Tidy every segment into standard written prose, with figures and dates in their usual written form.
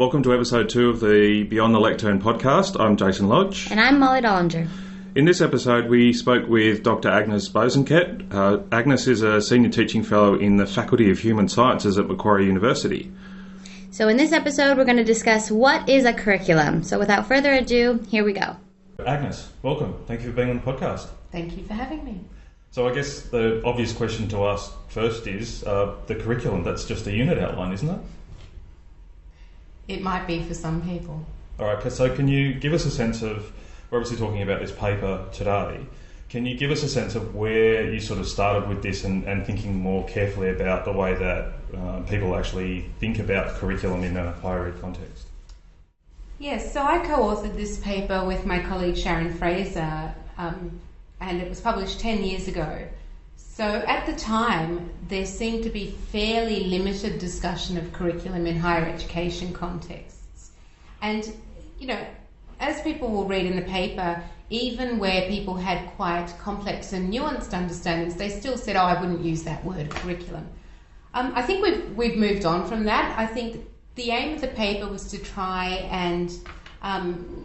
Welcome to episode 2 of the Beyond the Lectern Podcast. I'm Jason Lodge. And I'm Mollie Dollinger. In this episode, we spoke with Dr Agnes Bosanquet. Agnes is a Senior Teaching Fellow in the Faculty of Human Sciences at Macquarie University. So in this episode, we're going to discuss what is a curriculum. So without further ado, here we go. Agnes, welcome. Thank you for being on the podcast. Thank you for having me. So I guess the obvious question to ask first is the curriculum. That's just a unit outline, isn't it? It might be for some people. All right, so can you give us a sense of, we're obviously talking about this paper today, can you give us a sense of where you sort of started with this and thinking more carefully about the way that people actually think about curriculum in a higher ed context? Yes, so I co-authored this paper with my colleague Sharon Fraser, and it was published 10 years ago. So at the time, there seemed to be fairly limited discussion of curriculum in higher education contexts. And, you know, as people will read in the paper, even where people had quite complex and nuanced understandings, they still said, oh, I wouldn't use that word, curriculum. I think we've moved on from that. I think the aim of the paper was to try and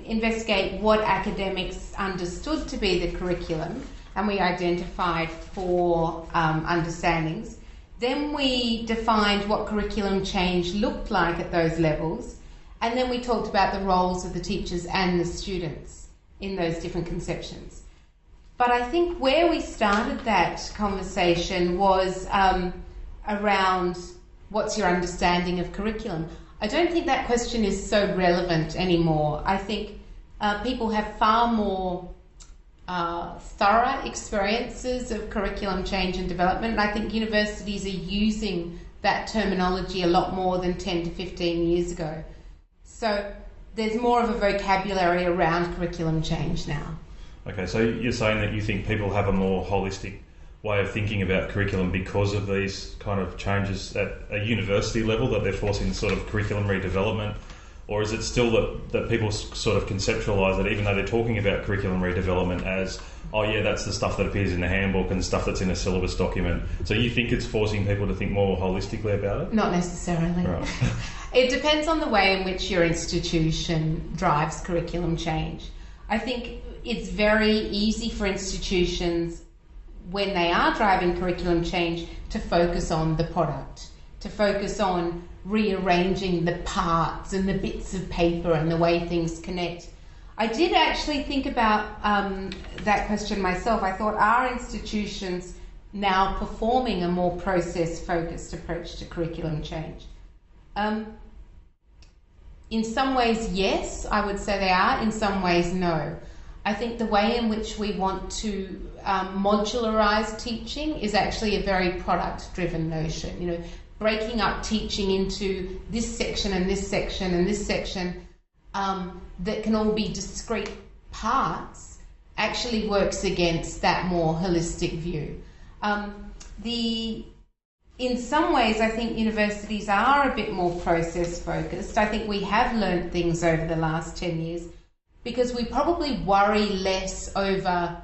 investigate what academics understood to be the curriculum, and we identified 4 understandings. Then we defined what curriculum change looked like at those levels, and then we talked about the roles of the teachers and the students in those different conceptions. But I think where we started that conversation was around what's your understanding of curriculum. I don't think that question is so relevant anymore. I think people have far more thorough experiences of curriculum change and development, and I think universities are using that terminology a lot more than 10 to 15 years ago. So there's more of a vocabulary around curriculum change now. Okay, so you're saying that you think people have a more holistic way of thinking about curriculum because of these kind of changes at a university level, that they're forcing sort of curriculum redevelopment? Or is it still that people sort of conceptualise that even though they're talking about curriculum redevelopment as, oh yeah, that's the stuff that appears in the handbook and stuff that's in a syllabus document. So you think it's forcing people to think more holistically about it? Not necessarily. Right. It depends on the way in which your institution drives curriculum change. I think it's very easy for institutions, when they are driving curriculum change, to focus on the product, to focus on rearranging the parts and the bits of paper and the way things connect. I did actually think about that question myself. I thought, are institutions now performing a more process-focused approach to curriculum change? In some ways, yes, I would say they are. In some ways, no. I think the way in which we want to modularize teaching is actually a very product-driven notion. You know, breaking up teaching into this section and this section and this section that can all be discrete parts actually works against that more holistic view. In some ways, I think universities are a bit more process-focused. I think we have learned things over the last 10 years because we probably worry less over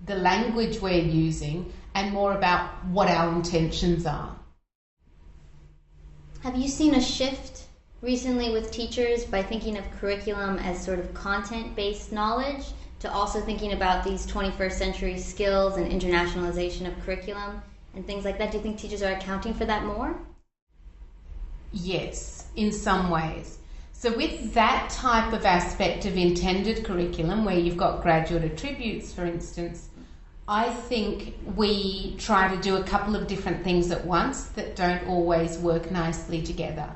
the language we're using and more about what our intentions are. Have you seen a shift recently with teachers by thinking of curriculum as sort of content-based knowledge to also thinking about these 21st century skills and internationalization of curriculum and things like that? Do you think teachers are accounting for that more? Yes, in some ways. So with that type of aspect of intended curriculum, where you've got graduate attributes, for instance, I think we try to do a couple of different things at once that don't always work nicely together.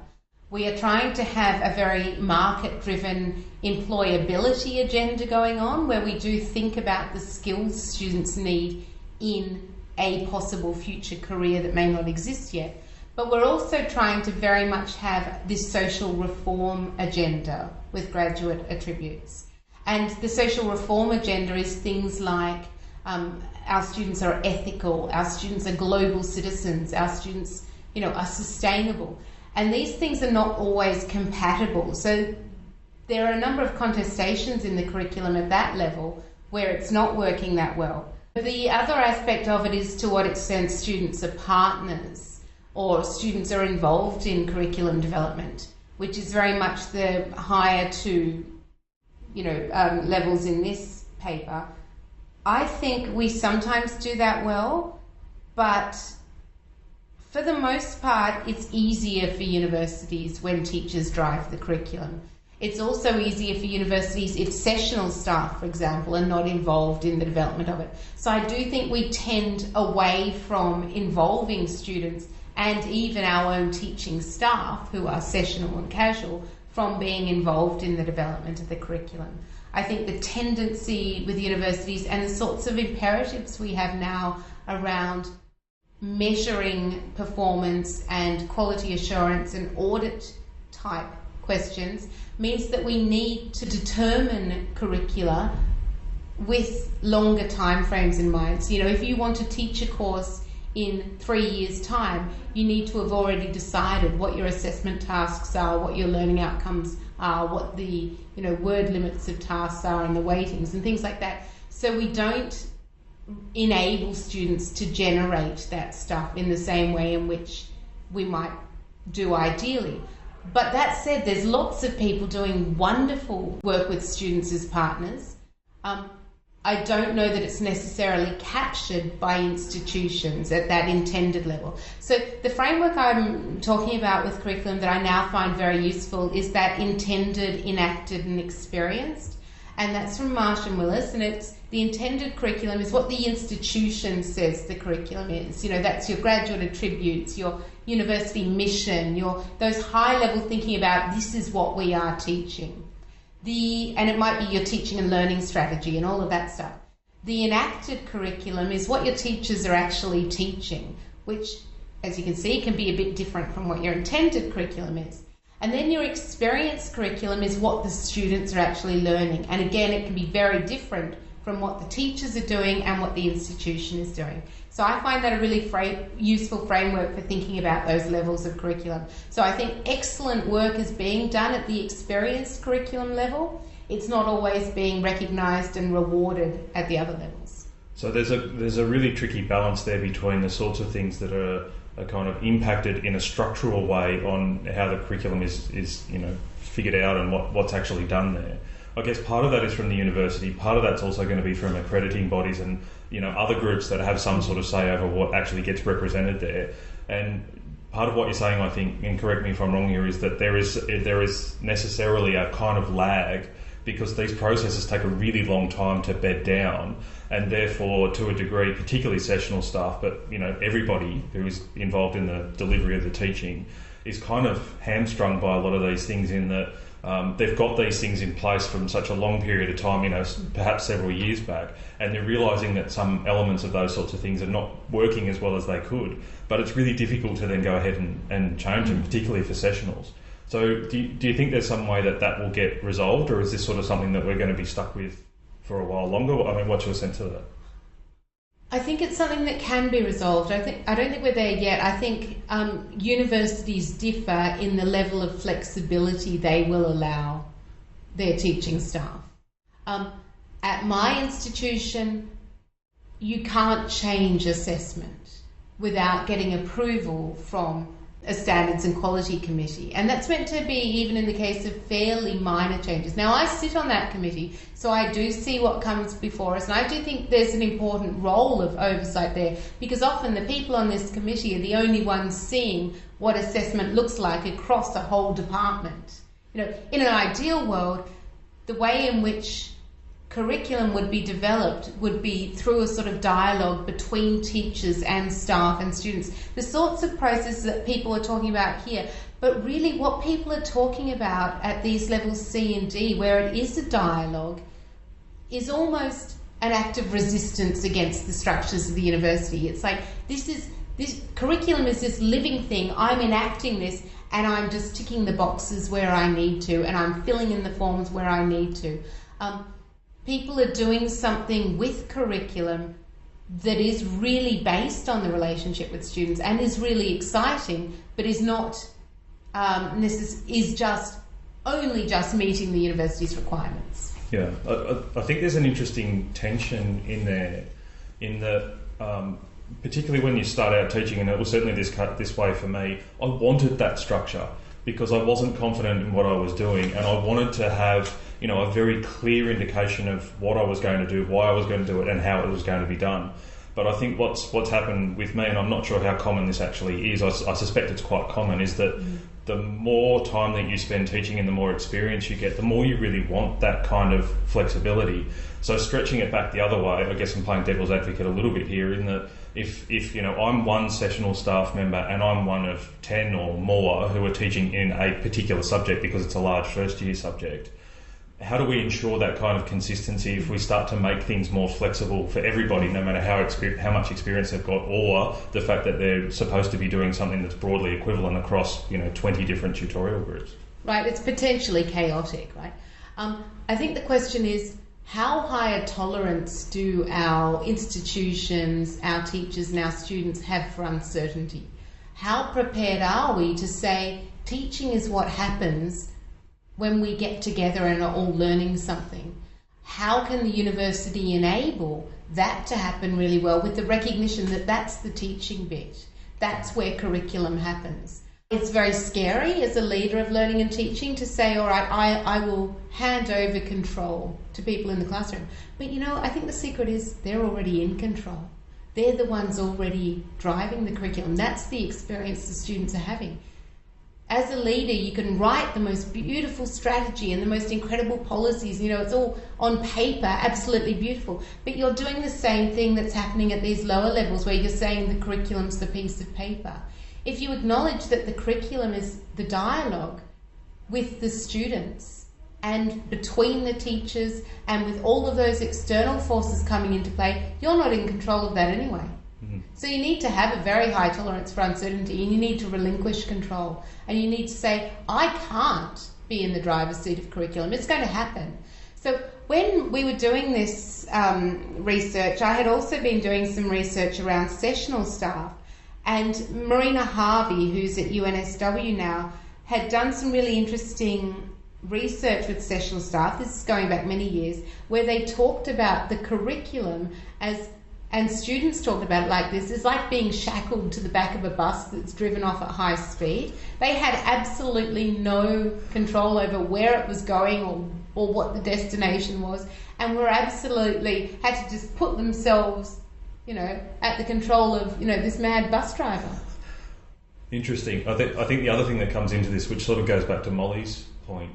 We are trying to have a very market-driven employability agenda going on, where we do think about the skills students need in a possible future career that may not exist yet. But we're also trying to very much have this social reform agenda with graduate attributes. And the social reform agenda is things like our students are ethical, our students are global citizens, our students, are sustainable. And these things are not always compatible. So there are a number of contestations in the curriculum at that level where it's not working that well. The other aspect of it is to what extent students are partners or students are involved in curriculum development. which is very much the higher to, levels in this paper. I think we sometimes do that well, but for the most part, it's easier for universities when teachers drive the curriculum. It's also easier for universities if sessional staff, for example, are not involved in the development of it. So I do think we tend away from involving students and even our own teaching staff, who are sessional and casual, from being involved in the development of the curriculum. I think the tendency with universities and the sorts of imperatives we have now around measuring performance and quality assurance and audit type questions means that we need to determine curricula with longer timeframes in mind. So, if you want to teach a course in 3 years' time, you need to have already decided what your assessment tasks are, what your learning outcomes are, what the word limits of tasks are and the weightings and things like that. So we don't enable students to generate that stuff in the same way in which we might do ideally. But that said, there's lots of people doing wonderful work with students as partners. I don't know that it's necessarily captured by institutions at that intended level. So the framework I'm talking about with curriculum that I now find very useful is that intended, enacted and experienced. And that's from Marsh and Willis, and it's the intended curriculum is what the institution says the curriculum is. That's your graduate attributes, your university mission, those high-level thinking about this is what we are teaching. And it might be your teaching and learning strategy and all of that stuff. The enacted curriculum is what your teachers are actually teaching, which, as you can see, can be a bit different from what your intended curriculum is. And then your experienced curriculum is what the students are actually learning. And again, it can be very different from what the teachers are doing and what the institution is doing. So I find that a really useful framework for thinking about those levels of curriculum. So I think excellent work is being done at the experienced curriculum level. It's not always being recognised and rewarded at the other levels. So there's a really tricky balance there between the sorts of things that are kind of impacted in a structural way on how the curriculum is figured out and what's actually done there. I guess part of that is from the university, part of that's also going to be from accrediting bodies and other groups that have some sort of say over what actually gets represented there. And part of what you're saying, I think, and correct me if I'm wrong here, is that there is necessarily a kind of lag because these processes take a really long time to bed down, and therefore, to a degree, particularly sessional staff, but everybody who is involved in the delivery of the teaching is kind of hamstrung by a lot of these things in that they've got these things in place from such a long period of time, perhaps several years back, and they're realising that some elements of those sorts of things are not working as well as they could. But it's really difficult to then go ahead and change them, particularly for sessionals. So do you think there's some way that will get resolved, or is this sort of something that we're going to be stuck with for a while longer? I mean, what's your sense of that? I think it's something that can be resolved. I don't think we're there yet. I think universities differ in the level of flexibility they will allow their teaching staff. At my institution, you can't change assessment without getting approval from a standards and quality committee, and that's meant to be even in the case of fairly minor changes. Now, I sit on that committee, so I do see what comes before us, and I do think there's an important role of oversight there, because often the people on this committee are the only ones seeing what assessment looks like across a whole department. In an ideal world, the way in which curriculum would be developed would be through a sort of dialogue between teachers and staff and students. The sorts of processes that people are talking about here, but really what people are talking about at these levels C and D, where it is a dialogue, is almost an act of resistance against the structures of the university. It's like, this curriculum is this living thing, I'm enacting this, and I'm just ticking the boxes where I need to, and I'm filling in the forms where I need to. People are doing something with curriculum that is really based on the relationship with students and is really exciting, but is not is just meeting the university's requirements. Yeah, I think there's an interesting tension in there, in that particularly when you start out teaching, and it was certainly this way for me. I wanted that structure. because I wasn't confident in what I was doing, and I wanted to have, you know, a very clear indication of what I was going to do, why I was going to do it, and how it was going to be done. But I think what's happened with me, and I'm not sure how common this actually is, I suspect it's quite common, is that the more time that you spend teaching and the more experience you get, the more you really want that kind of flexibility. So stretching it back the other way, I guess I'm playing devil's advocate a little bit here, in that if you know, I'm one sessional staff member and I'm one of 10 or more who are teaching in a particular subject because it's a large first year subject, how do we ensure that kind of consistency if we start to make things more flexible for everybody, no matter how much experience they've got, or the fact that they're supposed to be doing something that's broadly equivalent across, you know, 20 different tutorial groups? Right, it's potentially chaotic, right? I think the question is, how high a tolerance do our institutions, our teachers and our students have for uncertainty? How prepared are we to say teaching is what happens when we get together and are all learning something? How can the university enable that to happen really well, with the recognition that that's the teaching bit, that's where curriculum happens? It's very scary as a leader of learning and teaching to say, all right, I will hand over control to people in the classroom. But you know, I think the secret is they're already in control. They're the ones already driving the curriculum. That's the experience the students are having. As a leader, you can write the most beautiful strategy and the most incredible policies. You know, it's all on paper, absolutely beautiful. But you're doing the same thing that's happening at these lower levels, where you're saying the curriculum's the piece of paper. If you acknowledge that the curriculum is the dialogue with the students and between the teachers and with all of those external forces coming into play, you're not in control of that anyway. So you need to have a very high tolerance for uncertainty, and you need to relinquish control, and you need to say, I can't be in the driver's seat of curriculum. It's going to happen. So when we were doing this research, I had also been doing some research around sessional staff, and Marina Harvey, who's at UNSW now, had done some really interesting research with sessional staff, this is going back many years, where they talked about the curriculum as, and students talked about it like this, it's like being shackled to the back of a bus that's driven off at high speed. They had absolutely no control over where it was going or what the destination was, and were absolutely, had to just put themselves, you know, at the control of, you know, this mad bus driver. Interesting. I think the other thing that comes into this, which sort of goes back to Mollie's point,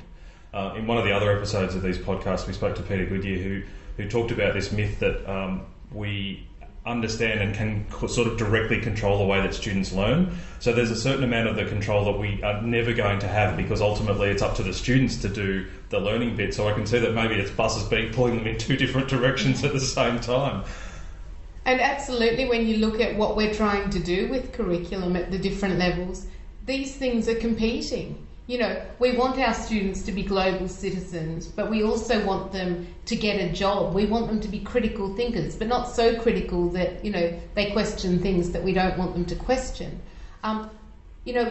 in one of the other episodes of these podcasts, we spoke to Peter Goodyear, who talked about this myth that we understand and can sort of directly control the way that students learn. So there's a certain amount of the control that we are never going to have, because ultimately it's up to the students to do the learning bit. So I can see that maybe it's buses pulling them in two different directions at the same time. And absolutely, when you look at what we're trying to do with curriculum at the different levels, these things are competing. You know, we want our students to be global citizens, but we also want them to get a job. We want them to be critical thinkers, but not so critical that, you know, they question things that we don't want them to question. You know,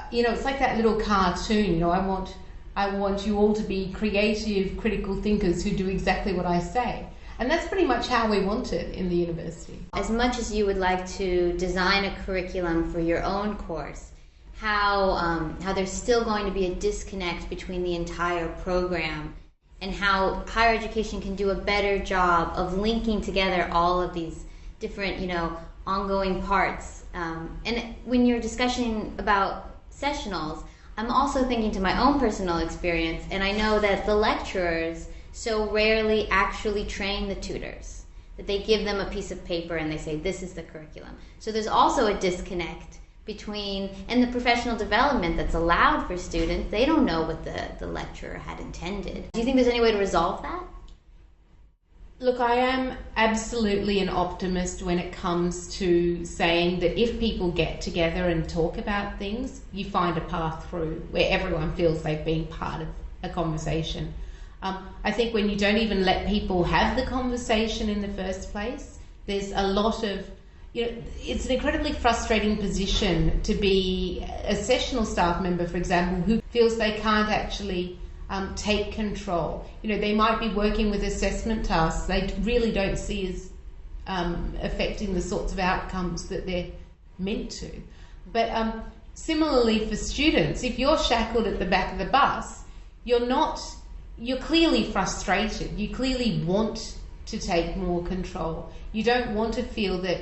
it's like that little cartoon, you know, I want you all to be creative, critical thinkers who do exactly what I say. And that's pretty much how we want it in the university. As much as you would like to design a curriculum for your own course, how there's still going to be a disconnect between the entire program, and how higher education can do a better job of linking together all of these different, you know, ongoing parts. And when you're discussing about sessionals, I'm also thinking to my own personal experience, and I know that the lecturers so rarely actually train the tutors, that they give them a piece of paper and they say, this is the curriculum. So there's also a disconnect between, and the professional development that's allowed for students, they don't know what the lecturer had intended. Do you think there's any way to resolve that? Look, I am absolutely an optimist when it comes to saying that if people get together and talk about things, you find a path through where everyone feels they've been part of a conversation. I think when you don't even let people have the conversation in the first place, there's a lot of, you know, it's an incredibly frustrating position to be a sessional staff member, for example, who feels they can't actually take control. You know, they might be working with assessment tasks they really don't see as affecting the sorts of outcomes that they're meant to. But Similarly for students, if you're shackled at the back of the bus, you're clearly frustrated. You clearly want to take more control. You don't want to feel that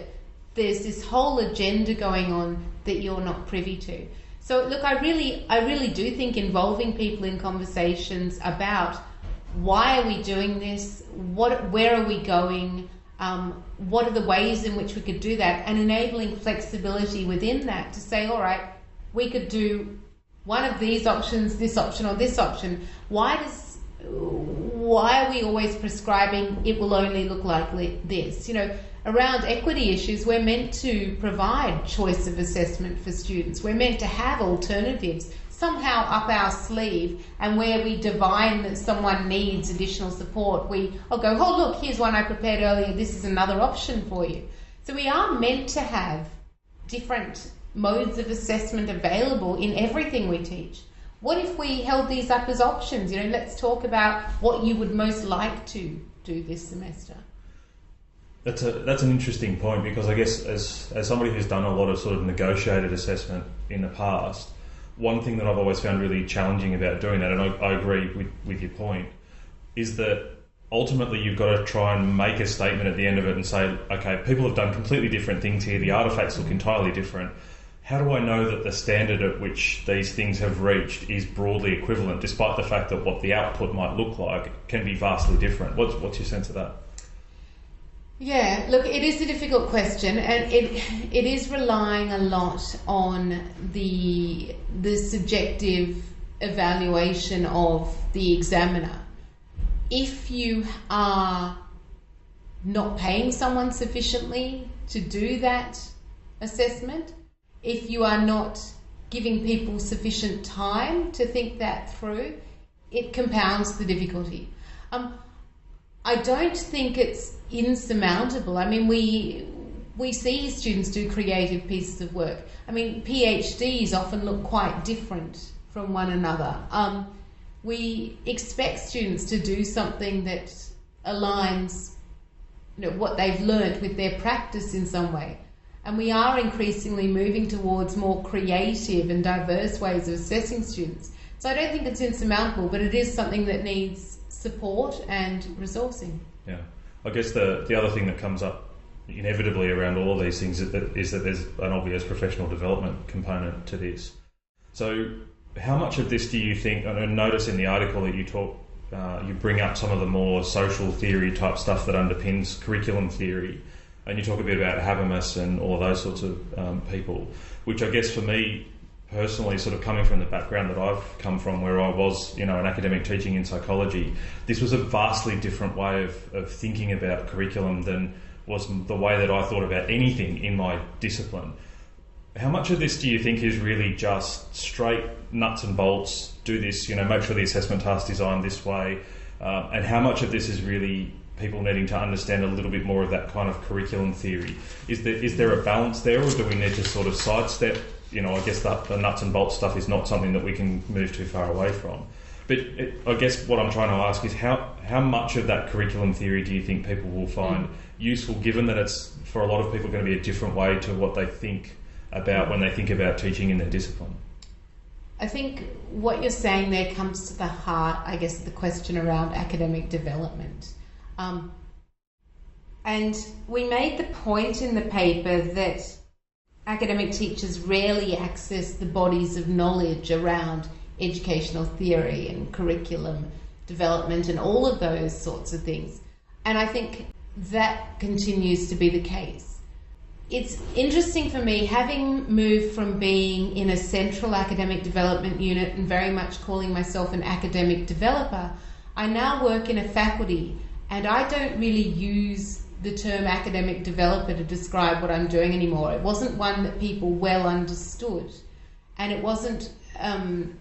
there's this whole agenda going on that you're not privy to. So look, I really do think involving people in conversations about why are we doing this, where are we going, what are the ways in which we could do that, and enabling flexibility within that to say, all right, we could do one of these options, this option or this option. Why are we always prescribing it will only look like this? Around equity issues, we're meant to provide choice of assessment for students. We're meant to have alternatives somehow up our sleeve, and where we divine that someone needs additional support, I'll go, oh look, here's one I prepared earlier, this is another option for you. So we are meant to have different modes of assessment available in everything we teach. What if we held these up as options? Let's talk about what you would most like to do this semester. That's an interesting point, because I guess as somebody who's done a lot of sort of negotiated assessment in the past, one thing that I've always found really challenging about doing that, and I agree with your point, is that ultimately you've got to try and make a statement at the end of it and say, okay, people have done completely different things here, the artefacts look entirely different. How do I know that the standard at which these things have reached is broadly equivalent, despite the fact that what the output might look like can be vastly different? What's your sense of that? Yeah, look, it is a difficult question, and it is relying a lot on the subjective evaluation of the examiner. If you are not paying someone sufficiently to do that assessment, if you are not giving people sufficient time to think that through, it compounds the difficulty. I don't think it's insurmountable. I mean, we see students do creative pieces of work. I mean, PhDs often look quite different from one another. We expect students to do something that aligns, what they've learnt with their practice in some way. And we are increasingly moving towards more creative and diverse ways of assessing students. So I don't think it's insurmountable, but it is something that needs support and resourcing. Yeah. I guess the other thing that comes up inevitably around all of these things is that there's an obvious professional development component to this. So how much of this do you think, and I notice in the article that you bring up some of the more social theory type stuff that underpins curriculum theory, and you talk a bit about Habermas and all of those sorts of people, which I guess for me personally, sort of coming from the background that I've come from, where I was, an academic teaching in psychology, this was a vastly different way of thinking about curriculum than was the way that I thought about anything in my discipline. How much of this do you think is really just straight nuts and bolts, do this, make sure the assessment task is designed this way, and how much of this is really people needing to understand a little bit more of that kind of curriculum theory? Is there a balance there, or do we need to sort of sidestep? I guess the nuts and bolts stuff is not something that we can move too far away from. But I guess what I'm trying to ask is how much of that curriculum theory do you think people will find useful, given that it's, for a lot of people, going to be a different way to what they think about when they think about teaching in their discipline? I think what you're saying there comes to the heart, I guess, of the question around academic development. And we made the point in the paper that academic teachers rarely access the bodies of knowledge around educational theory and curriculum development and all of those sorts of things. And I think that continues to be the case. It's interesting for me, having moved from being in a central academic development unit and very much calling myself an academic developer, I now work in a faculty, and I don't really use the term academic developer to describe what I'm doing anymore. It wasn't one that people well understood, and it wasn't, and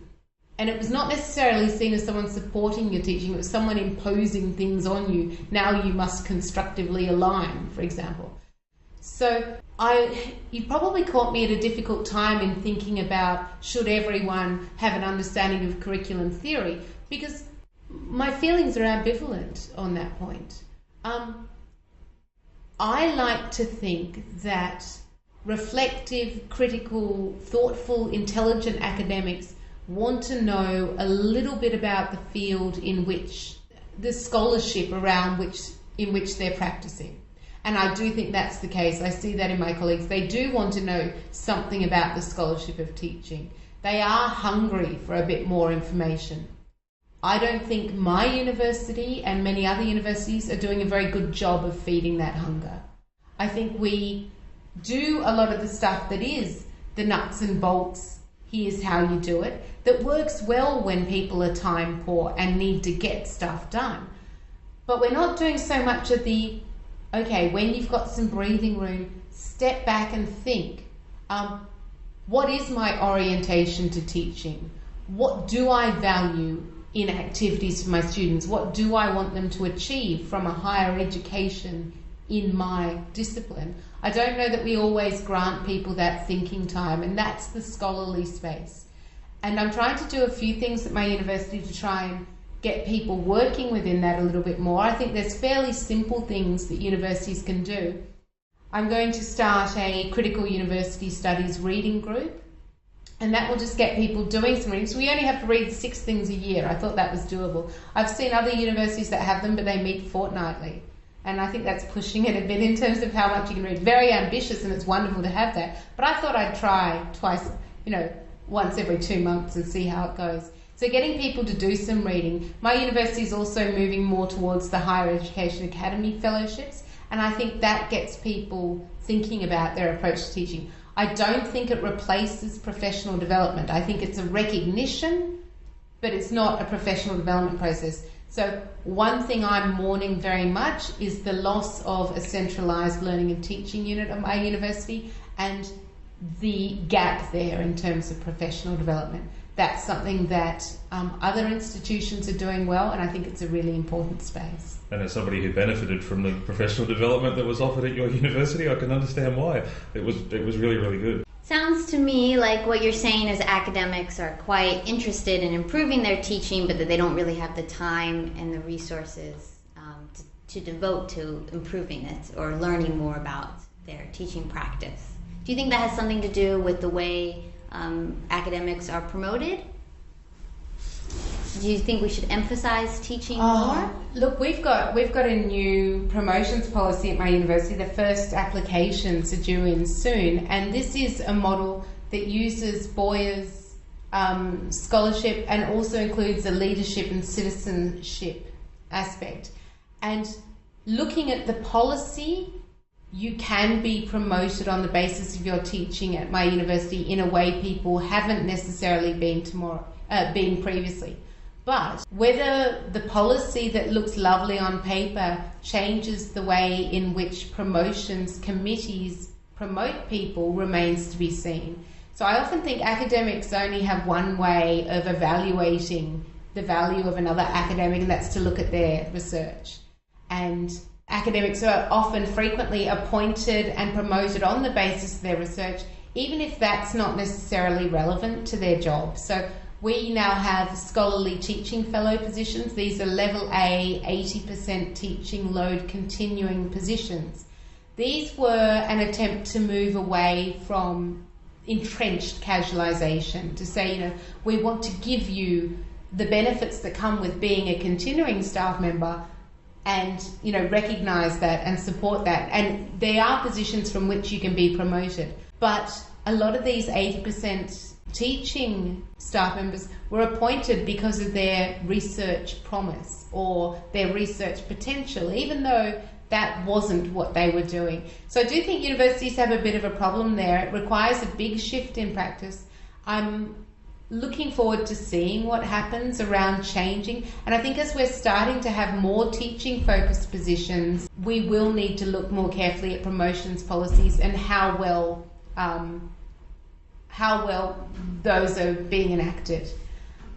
it was not necessarily seen as someone supporting your teaching. It was someone imposing things on you. Now you must constructively align, for example. So you probably caught me at a difficult time in thinking about, should everyone have an understanding of curriculum theory? Because my feelings are ambivalent on that point. I like to think that reflective, critical, thoughtful, intelligent academics want to know a little bit about the field in which the scholarship in which they're practicing. And I do think that's the case. I see that in my colleagues. They do want to know something about the scholarship of teaching. They are hungry for a bit more information. I don't think my university and many other universities are doing a very good job of feeding that hunger. I think we do a lot of the stuff that is the nuts and bolts, here's how you do it, that works well when people are time poor and need to get stuff done. But we're not doing so much of the, okay, when you've got some breathing room, step back and think, what is my orientation to teaching? What do I value in activities for my students? What do I want them to achieve from a higher education in my discipline? I don't know that we always grant people that thinking time, and that's the scholarly space. And I'm trying to do a few things at my university to try and get people working within that a little bit more. I think there's fairly simple things that universities can do. I'm going to start a critical university studies reading group, and that will just get people doing some reading. So we only have to read 6 things a year. I thought that was doable. I've seen other universities that have them, but they meet fortnightly. And I think that's pushing it a bit in terms of how much you can read. Very ambitious, and it's wonderful to have that. But I thought I'd try once every 2 months and see how it goes. So getting people to do some reading. My university is also moving more towards the Higher Education Academy fellowships, and I think that gets people thinking about their approach to teaching. I don't think it replaces professional development. I think it's a recognition, but it's not a professional development process. So one thing I'm mourning very much is the loss of a centralised learning and teaching unit at my university and the gap there in terms of professional development. That's something that other institutions are doing well, and I think it's a really important space. And as somebody who benefited from the professional development that was offered at your university, I can understand why. It was really, really good. Sounds to me like what you're saying is academics are quite interested in improving their teaching, but that they don't really have the time and the resources to devote to improving it or learning more about their teaching practice. Do you think that has something to do with the way academics are promoted? Do you think we should emphasize teaching more? Look, we've got a new promotions policy at my university. The first applications are due in soon, and this is a model that uses Boyer's scholarship and also includes a leadership and citizenship aspect. And looking at the policy, you can be promoted on the basis of your teaching at my university in a way people haven't necessarily been previously. But whether the policy that looks lovely on paper changes the way in which promotions committees promote people remains to be seen. So I often think academics only have one way of evaluating the value of another academic, and that's to look at their research. And academics are often frequently appointed and promoted on the basis of their research, even if that's not necessarily relevant to their job. So we now have scholarly teaching fellow positions. These are level A, 80% teaching load continuing positions. These were an attempt to move away from entrenched casualisation, to say, we want to give you the benefits that come with being a continuing staff member and, recognise that and support that. And there are positions from which you can be promoted. But a lot of these 80% teaching staff members were appointed because of their research promise or their research potential, even though that wasn't what they were doing. So I do think universities have a bit of a problem there. It requires a big shift in practice. I'm looking forward to seeing what happens around changing, and I think as we're starting to have more teaching focused positions, we will need to look more carefully at promotions policies and how well those are being enacted.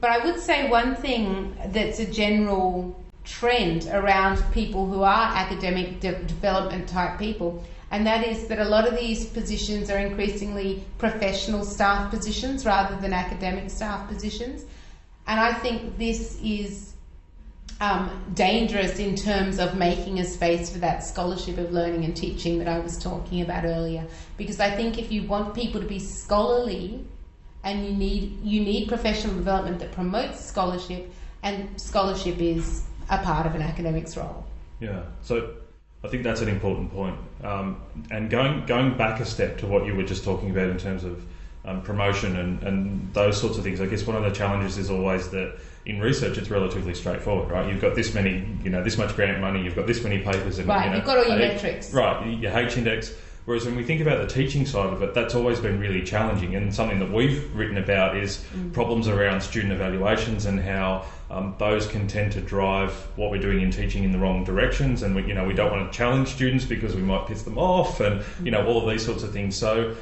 But I would say one thing that's a general trend around people who are academic development type people, and that is that a lot of these positions are increasingly professional staff positions rather than academic staff positions. And I think this is dangerous in terms of making a space for that scholarship of learning and teaching that I was talking about earlier. Because I think if you want people to be scholarly, and you need professional development that promotes scholarship, and scholarship is a part of an academic's role. Yeah, so I think that's an important point. And going back a step to what you were just talking about in terms of promotion and those sorts of things, I guess one of the challenges is always that in research it's relatively straightforward, right? You've got this many, this much grant money, you've got this many papers, and right, you've got all your metrics. Right, your H-index. Whereas when we think about the teaching side of it, that's always been really challenging, and something that we've written about is problems around student evaluations and how those can tend to drive what we're doing in teaching in the wrong directions, and we don't want to challenge students because we might piss them off, and all of these sorts of things. So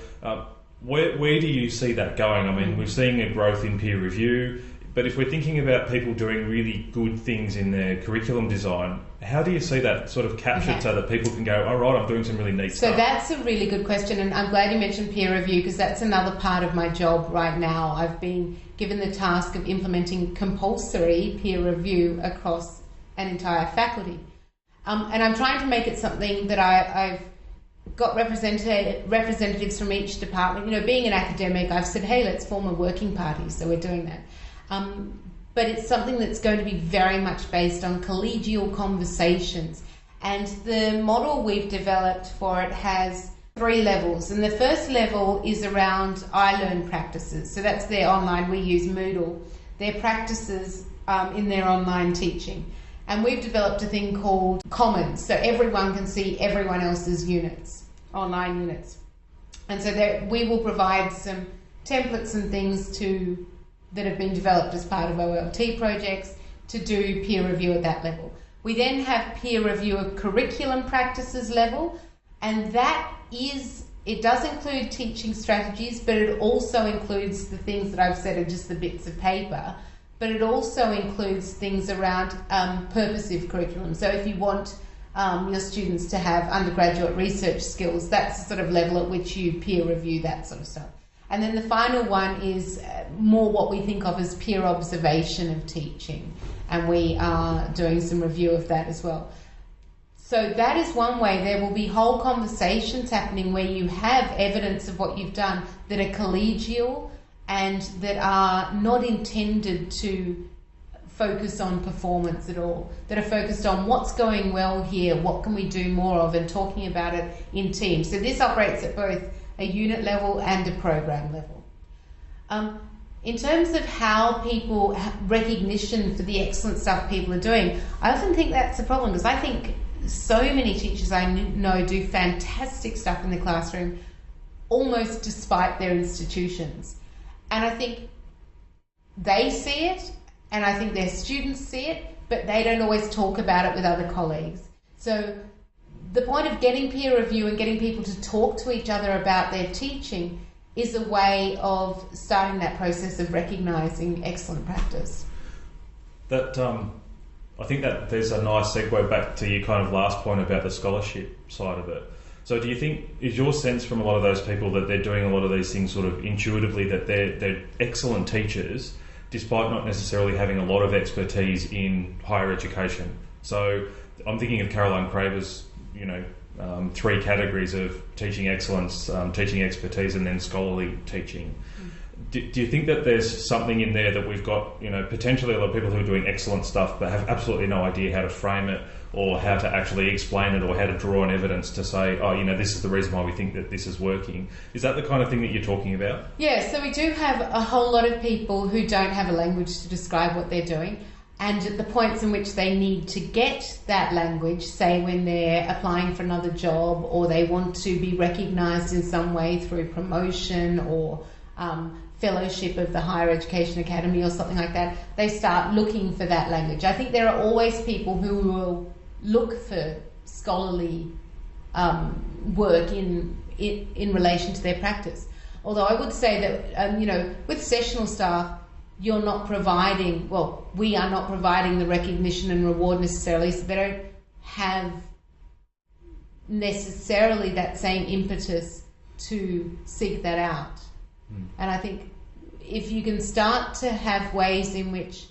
where do you see that going? I mean, we're seeing a growth in peer review, but if we're thinking about people doing really good things in their curriculum design, how do you see that sort of captured so that people can go, all right, I'm doing some really neat stuff? So that's a really good question, and I'm glad you mentioned peer review because that's another part of my job right now. I've been given the task of implementing compulsory peer review across an entire faculty. And I'm trying to make it something that I've got representatives from each department. Being an academic, I've said, hey, let's form a working party, so we're doing that. But it's something that's going to be very much based on collegial conversations. And the model we've developed for it has 3 levels. And the first level is around iLearn practices. So that's their online, we use Moodle, their practices in their online teaching. And we've developed a thing called Commons, so everyone can see everyone else's units, online units. And so we will provide some templates and things that have been developed as part of OLT projects to do peer review at that level. We then have peer review of curriculum practices level, and it does include teaching strategies, but it also includes the things that I've said are just the bits of paper, but it also includes things around purposive curriculum. So if you want your students to have undergraduate research skills, that's the sort of level at which you peer review that sort of stuff. And then the final one is more what we think of as peer observation of teaching, and we are doing some review of that as well. So that is one way. There will be whole conversations happening where you have evidence of what you've done that are collegial and that are not intended to focus on performance at all, that are focused on what's going well here, what can we do more of, and talking about it in teams. So this operates at both a unit level and a program level. In terms of how people recognition for the excellent stuff people are doing, I often think that's a problem because I think so many teachers I know do fantastic stuff in the classroom almost despite their institutions. And I think they see it, and I think their students see it, but they don't always talk about it with other colleagues. So the point of getting peer review and getting people to talk to each other about their teaching is a way of starting that process of recognising excellent practice. I think that there's a nice segue back to your kind of last point about the scholarship side of it. So do you think, is your sense from a lot of those people that they're doing a lot of these things sort of intuitively, that they're excellent teachers despite not necessarily having a lot of expertise in higher education? So I'm thinking of Caroline Craver's 3 categories of teaching excellence, teaching expertise, and then scholarly teaching. Do you think that there's something in there that we've got, potentially a lot of people who are doing excellent stuff but have absolutely no idea how to frame it or how to actually explain it or how to draw on evidence to say, this is the reason why we think that this is working? Is that the kind of thing that you're talking about? Yeah, so we do have a whole lot of people who don't have a language to describe what they're doing. And at the points in which they need to get that language, say when they're applying for another job or they want to be recognised in some way through promotion or fellowship of the Higher Education Academy or something like that, they start looking for that language. I think there are always people who will look for scholarly work in relation to their practice. Although I would say that, with sessional staff, we are not providing the recognition and reward necessarily, so they don't have necessarily that same impetus to seek that out. And I think if you can start to have ways in which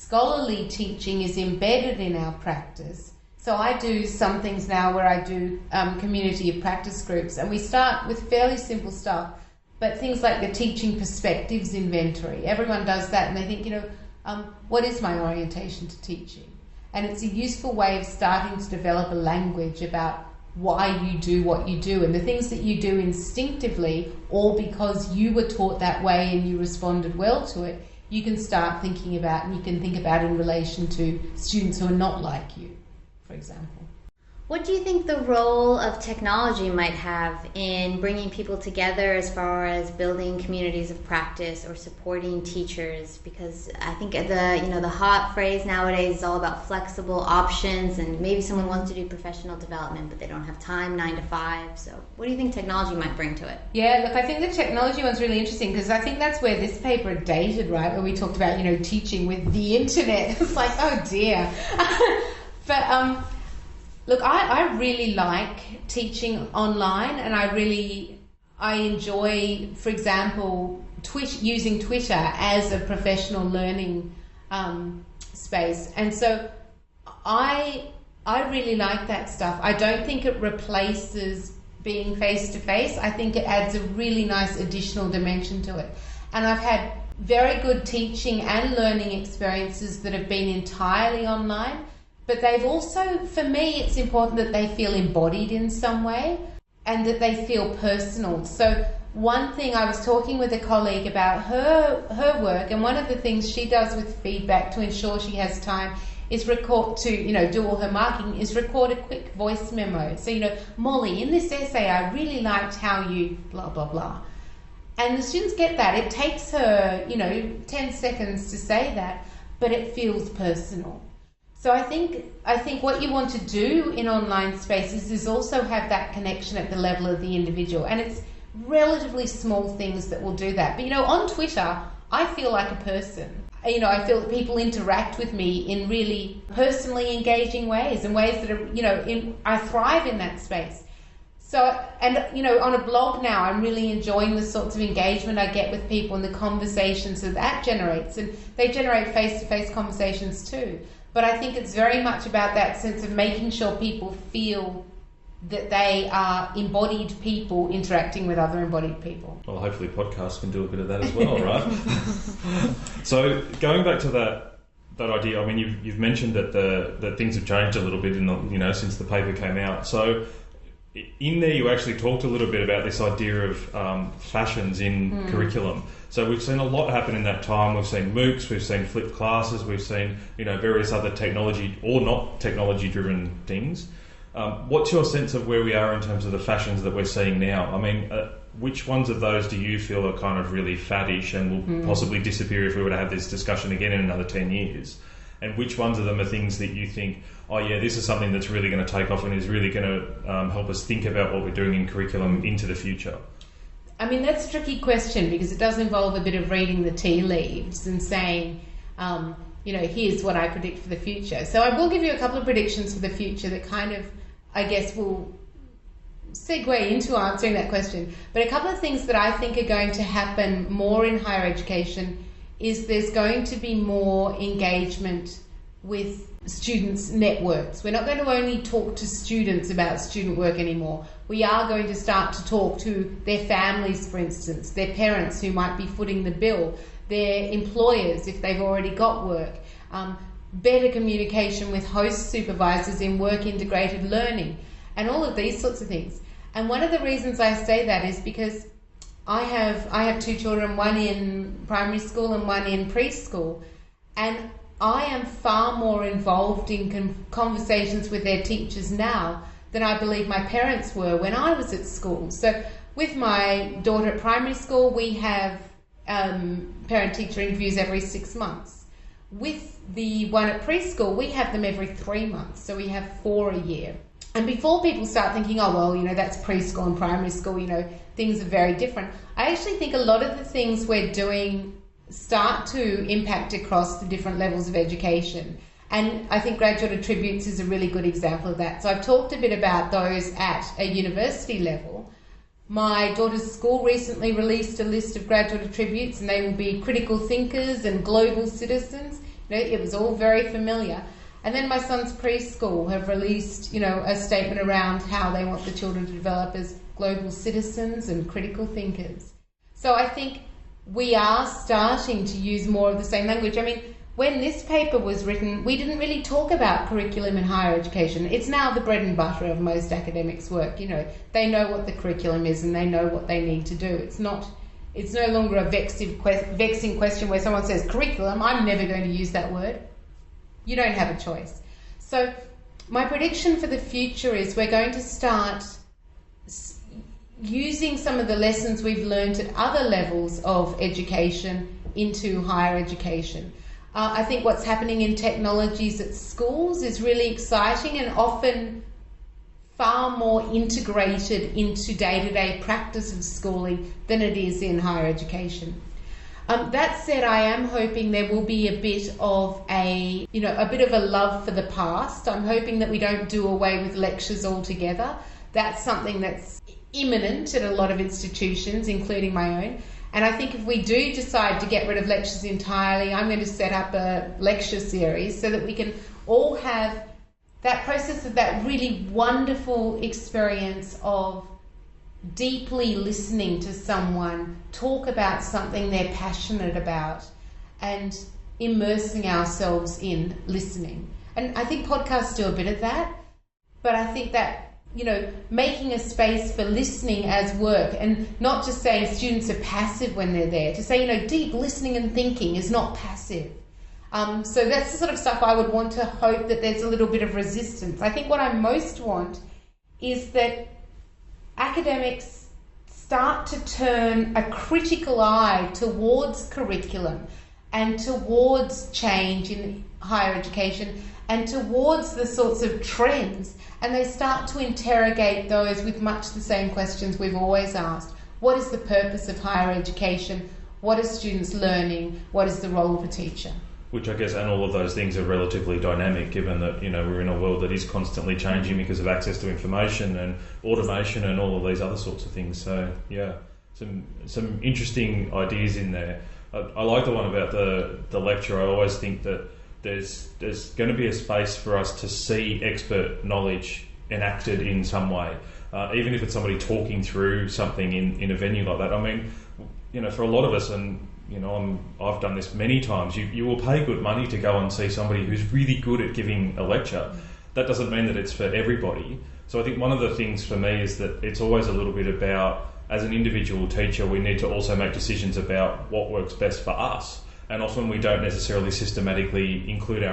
scholarly teaching is embedded in our practice. So I do some things now where I do community of practice groups, and we start with fairly simple stuff, but things like the teaching perspectives inventory. Everyone does that, and they think, what is my orientation to teaching? And it's a useful way of starting to develop a language about why you do what you do, and the things that you do instinctively or because you were taught that way and you responded well to it, you can start thinking about, and you can think about in relation to students who are not like you, for example. What do you think the role of technology might have in bringing people together as far as building communities of practice or supporting teachers? Because I think the hot phrase nowadays is all about flexible options, and maybe someone wants to do professional development but they don't have time 9 to 5. So what do you think technology might bring to it? Yeah, look, I think the technology one's really interesting, because I think that's where this paper dated, right? Where we talked about, teaching with the internet. It's like, oh dear. But look, I really like teaching online, and I enjoy, for example, using Twitter as a professional learning space. And so I really like that stuff. I don't think it replaces being face-to-face. I think it adds a really nice additional dimension to it. And I've had very good teaching and learning experiences that have been entirely online. But they've also, for me, it's important that they feel embodied in some way and that they feel personal. So one thing, I was talking with a colleague about her work, and one of the things she does with feedback to ensure she has time is record to, do all her marking, is record a quick voice memo. So, Mollie, in this essay, I really liked how you blah, blah, blah. And the students get that. It takes her, 10 seconds to say that, but it feels personal. So I think what you want to do in online spaces is also have that connection at the level of the individual. And it's relatively small things that will do that. But, on Twitter, I feel like a person. I feel that people interact with me in really personally engaging ways, and ways that are, I thrive in that space. So, and, on a blog now, I'm really enjoying the sorts of engagement I get with people and the conversations that generates. And they generate face-to-face conversations too. But I think it's very much about that sense of making sure people feel that they are embodied people interacting with other embodied people. Well, hopefully podcasts can do a bit of that as well, right? So going back to that idea, I mean, you've mentioned that things have changed a little bit since the paper came out. So in there, you actually talked a little bit about this idea of fashions in curriculum. So we've seen a lot happen in that time. We've seen MOOCs, we've seen flipped classes, we've seen various other technology or not technology-driven things. What's your sense of where we are in terms of the fashions that we're seeing now? I mean, which ones of those do you feel are kind of really faddish and will possibly disappear if we were to have this discussion again in another 10 years? And which ones of them are things that you think, oh yeah, this is something that's really going to take off and is really going to help us think about what we're doing in curriculum into the future? I mean, that's a tricky question, because it does involve a bit of reading the tea leaves and saying, here's what I predict for the future. So I will give you a couple of predictions for the future that kind of, I guess, will segue into answering that question. But a couple of things that I think are going to happen more in higher education is there's going to be more engagement with students' networks. We're not going to only talk to students about student work anymore. We are going to start to talk to their families, for instance, their parents who might be footing the bill, their employers if they've already got work, better communication with host supervisors in work integrated learning, and all of these sorts of things. And one of the reasons I say that is because I have 2 children, one in primary school and one in preschool, and I am far more involved in conversations with their teachers now than I believe my parents were when I was at school. So with my daughter at primary school, we have parent-teacher interviews every 6 months. With the one at preschool, we have them every 3 months, so we have 4 a year. And before people start thinking, oh, well, that's preschool and primary school, things are very different, I actually think a lot of the things we're doing start to impact across the different levels of education. And I think graduate attributes is a really good example of that. So I've talked a bit about those at a university level. My daughter's school recently released a list of graduate attributes, and they will be critical thinkers and global citizens. It was all very familiar. And then my son's preschool have released, a statement around how they want the children to develop as global citizens and critical thinkers. So I think we are starting to use more of the same language. I mean, when this paper was written, we didn't really talk about curriculum in higher education. It's now the bread and butter of most academics' work. They know what the curriculum is and they know what they need to do. It's no longer a vexing question where someone says, curriculum, I'm never going to use that word. You don't have a choice. So my prediction for the future is we're going to start using some of the lessons we've learned at other levels of education into higher education. I think what's happening in technologies at schools is really exciting and often far more integrated into day-to-day practice of schooling than it is in higher education. That said, I am hoping there will be a bit of a love for the past. I'm hoping that we don't do away with lectures altogether. That's something that's imminent at a lot of institutions, including my own. And I think if we do decide to get rid of lectures entirely, I'm going to set up a lecture series so that we can all have that process of that really wonderful experience of deeply listening to someone talk about something they're passionate about and immersing ourselves in listening. And I think podcasts do a bit of that, but I think that making a space for listening as work and not just saying students are passive when they're there, to say, deep listening and thinking is not passive. So that's the sort of stuff I would want to hope that there's a little bit of resistance. I think what I most want is that academics start to turn a critical eye towards curriculum and towards change in higher education and towards the sorts of trends, and they start to interrogate those with much the same questions we've always asked. What is the purpose of higher education? What are students learning? What is the role of a teacher? Which I guess, and all of those things are relatively dynamic, given that we're in a world that is constantly changing because of access to information and automation and all of these other sorts of things. So yeah, some interesting ideas in there. I like the one about the lecture. I always think that there's going to be a space for us to see expert knowledge enacted in some way, even if it's somebody talking through something in a venue like that. I mean, for a lot of us, and I've done this many times, you will pay good money to go and see somebody who's really good at giving a lecture. That doesn't mean that it's for everybody. So I think one of the things for me is that it's always a little bit about, as an individual teacher, we need to also make decisions about what works best for us. And often we don't necessarily systematically include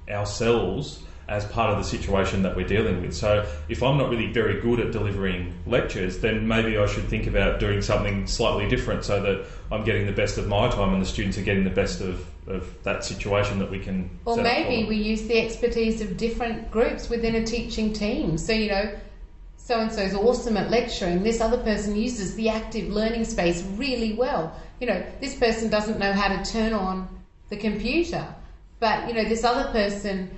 ourselves as part of the situation that we're dealing with. So if I'm not really very good at delivering lectures, then maybe I should think about doing something slightly different so that I'm getting the best of my time and the students are getting the best of that situation that we can Or set maybe up we use the expertise of different groups within a teaching team. So, so-and-so's awesome at lecturing. This other person uses the active learning space really well. This person doesn't know how to turn on the computer, but, this other person,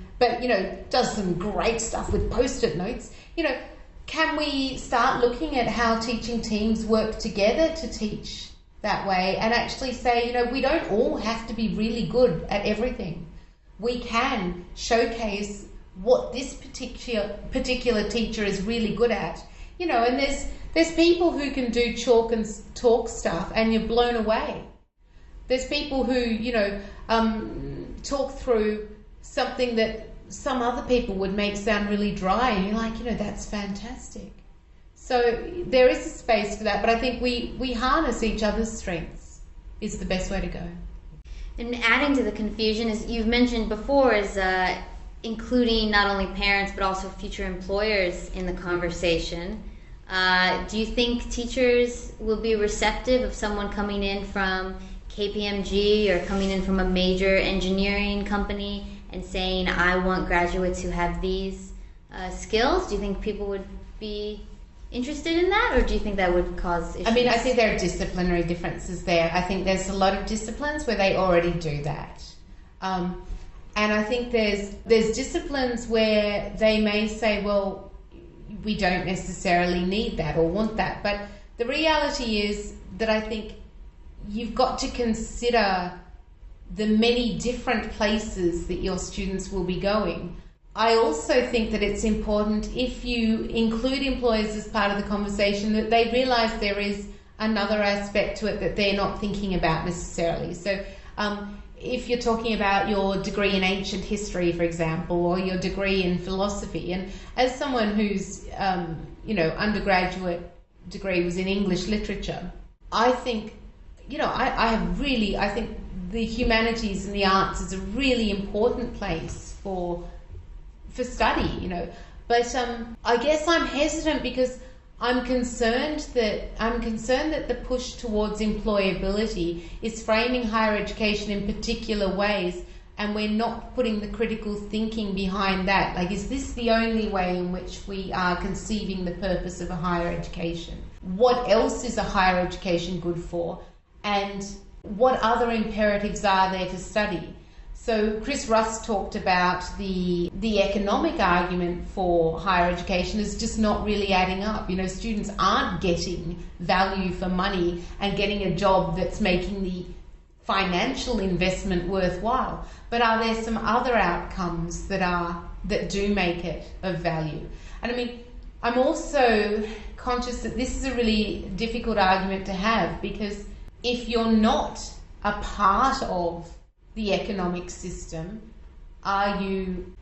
does some great stuff with post-it notes. Can we start looking at how teaching teams work together to teach that way and actually say, we don't all have to be really good at everything. We can showcase what this particular teacher is really good at. And there's people who can do chalk and talk stuff and you're blown away. There's people who, talk through something that some other people would make sound really dry and you're like, that's fantastic. So there is a space for that, but I think we harness each other's strengths is the best way to go. And adding to the confusion, as you've mentioned before, is including not only parents but also future employers in the conversation. Do you think teachers will be receptive of someone coming in from KPMG or coming in from a major engineering company and saying, I want graduates who have these skills? Do you think people would be interested in that, or do you think that would cause issues? I think there are disciplinary differences there. I think there's a lot of disciplines where they already do that. And I think there's disciplines where they may say, well, we don't necessarily need that or want that. But the reality is that I think you've got to consider the many different places that your students will be going. I also think that it's important, if you include employers as part of the conversation, that they realise there is another aspect to it that they're not thinking about necessarily. So if you're talking about your degree in ancient history, for example, or your degree in philosophy, and as someone whose undergraduate degree was in English literature, I think, I think the humanities and the arts is a really important place for study, But I guess I'm hesitant because I'm concerned that the push towards employability is framing higher education in particular ways, and we're not putting the critical thinking behind that. Like, is this the only way in which we are conceiving the purpose of a higher education? What else is a higher education good for? And what other imperatives are there to study? So Chris Russ talked about the economic argument for higher education is just not really adding up. Students aren't getting value for money and getting a job that's making the financial investment worthwhile. But are there some other outcomes that do make it of value? And I mean, I'm also conscious that this is a really difficult argument to have, because if you're not a part of the economic system, are you,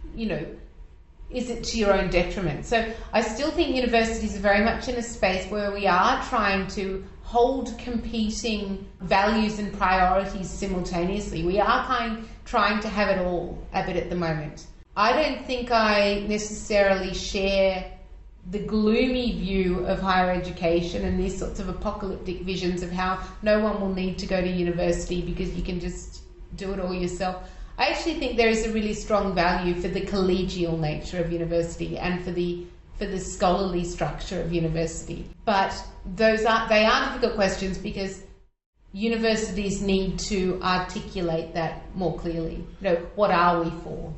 is it to your own detriment? So I still think universities are very much in a space where we are trying to hold competing values and priorities simultaneously. We are trying to have it all a bit at the moment. I don't think I necessarily share the gloomy view of higher education and these sorts of apocalyptic visions of how no one will need to go to university because you can just do it all yourself. I actually think there is a really strong value for the collegial nature of university and for the scholarly structure of university. But they are difficult questions because universities need to articulate that more clearly. What are we for?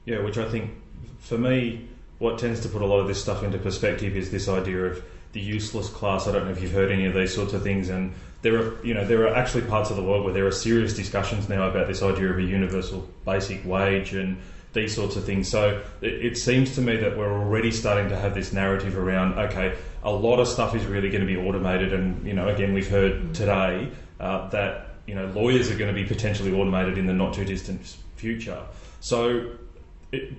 Yeah, which I think, for me, what tends to put a lot of this stuff into perspective is this idea of the useless class. I don't know if you've heard any of these sorts of things, and there are actually parts of the world where there are serious discussions now about this idea of a universal basic wage and these sorts of things. So it seems to me that we're already starting to have this narrative around, okay, a lot of stuff is really going to be automated, and again, we've heard today that lawyers are going to be potentially automated in the not too distant future. So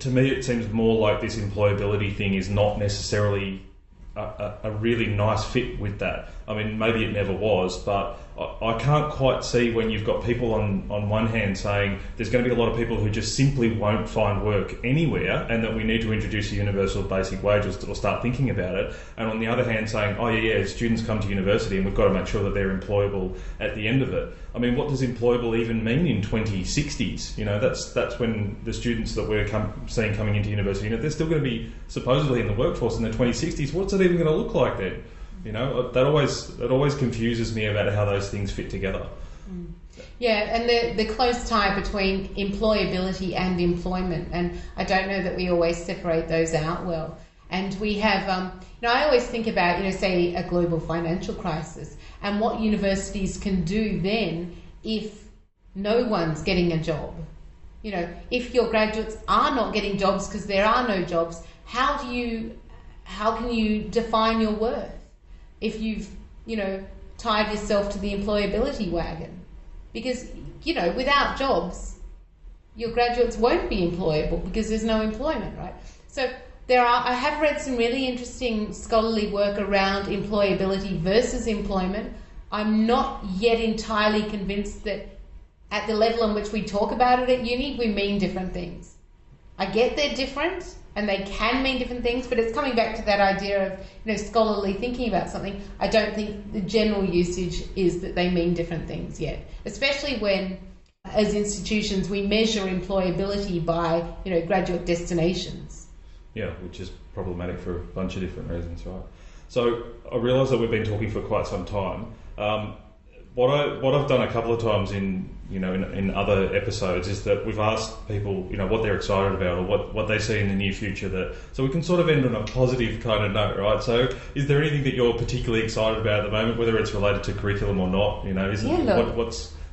to me, it seems more like this employability thing is not necessarily a really nice fit with that. I mean, maybe it never was, but I can't quite see when you've got people on one hand saying there's going to be a lot of people who just simply won't find work anywhere and that we need to introduce a universal basic wage or start thinking about it, and on the other hand saying, oh yeah, students come to university and we've got to make sure that they're employable at the end of it. I mean, what does employable even mean in 2060s? That's when the students that we're seeing coming into university, they're still going to be supposedly in the workforce in the 2060s. What's it even going to look like then? That always confuses me about how those things fit together. Yeah, and the close tie between employability and employment, and I don't know that we always separate those out well. And we have, I always think about, say a global financial crisis and what universities can do then if no one's getting a job. If your graduates are not getting jobs because there are no jobs, how can you define your worth if you've, tied yourself to the employability wagon? Because, without jobs, your graduates won't be employable because there's no employment, right? So I have read some really interesting scholarly work around employability versus employment. I'm not yet entirely convinced that at the level in which we talk about it at uni, we mean different things. I get they're different and they can mean different things, but it's coming back to that idea of, scholarly thinking about something. I don't think the general usage is that they mean different things yet, especially when, as institutions, we measure employability by, graduate destinations. Yeah, which is problematic for a bunch of different reasons, right? So I realise that we've been talking for quite some time. What I've done a couple of times in other episodes is that we've asked people, what they're excited about or what they see in the near future, so we can sort of end on a positive kind of note, right? So is there anything that you're particularly excited about at the moment, whether it's related to curriculum or not?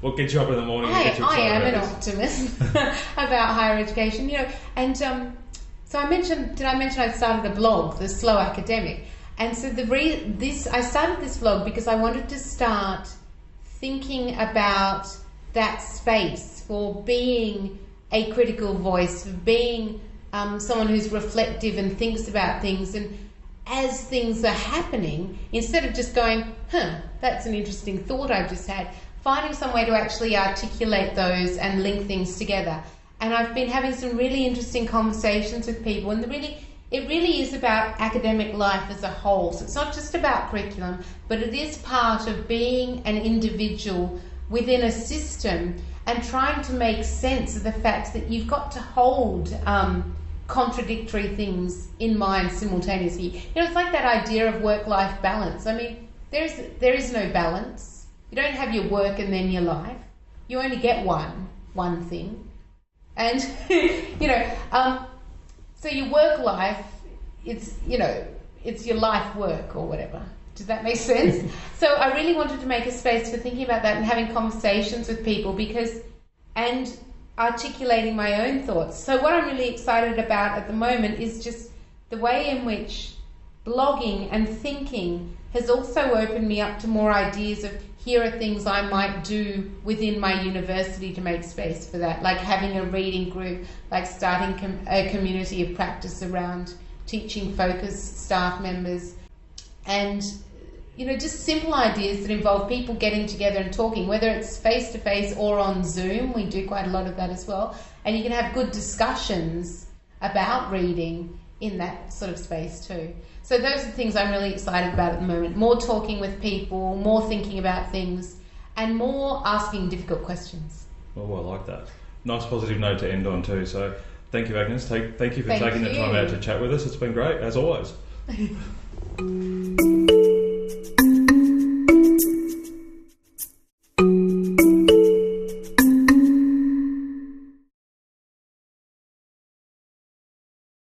What gets you up in the morning? I Gets you excited am an about optimist about higher education, and so I mentioned I started a blog, The Slow Academic, and so I started this blog because I wanted to start thinking about that space for being a critical voice, for being someone who's reflective and thinks about things, and as things are happening, instead of just going, that's an interesting thought I've just had, finding some way to actually articulate those and link things together. And I've been having some really interesting conversations with people, and it really is about academic life as a whole. So it's not just about curriculum, but it is part of being an individual within a system and trying to make sense of the fact that you've got to hold contradictory things in mind simultaneously. It's like that idea of work-life balance. I mean, there is no balance. You don't have your work and then your life. You only get one thing. And, so your work life, it's your life work or whatever. Does that make sense? So I really wanted to make a space for thinking about that and having conversations with people and articulating my own thoughts. So what I'm really excited about at the moment is just the way in which blogging and thinking has also opened me up to more ideas of, here are things I might do within my university to make space for that, like having a reading group, like starting a community of practice around teaching focused staff members, and just simple ideas that involve people getting together and talking, whether it's face-to-face or on Zoom. We do quite a lot of that as well, and you can have good discussions about reading in that sort of space too. So those are things I'm really excited about at the moment. More talking with people, more thinking about things, and more asking difficult questions. Oh, I like that. Nice positive note to end on too. So thank you, Agnes. Thank you for taking the time out to chat with us. It's been great, as always.